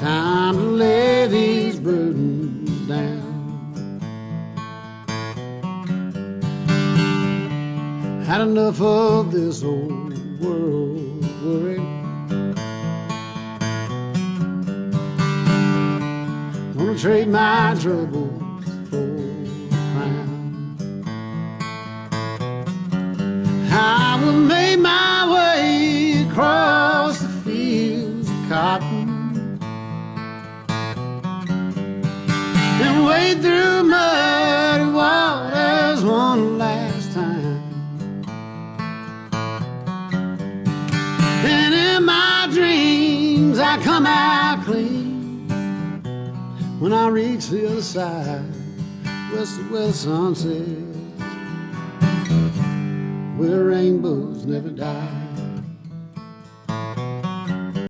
Time to lay these burdens down. Had enough of this old world worry. Gonna trade my troubles for a crown. I will make my way across the fields of cotton and wade through muddy waters one last time. And in my dreams I come out clean when I reach the other side, where the sun sets, where rainbows never die.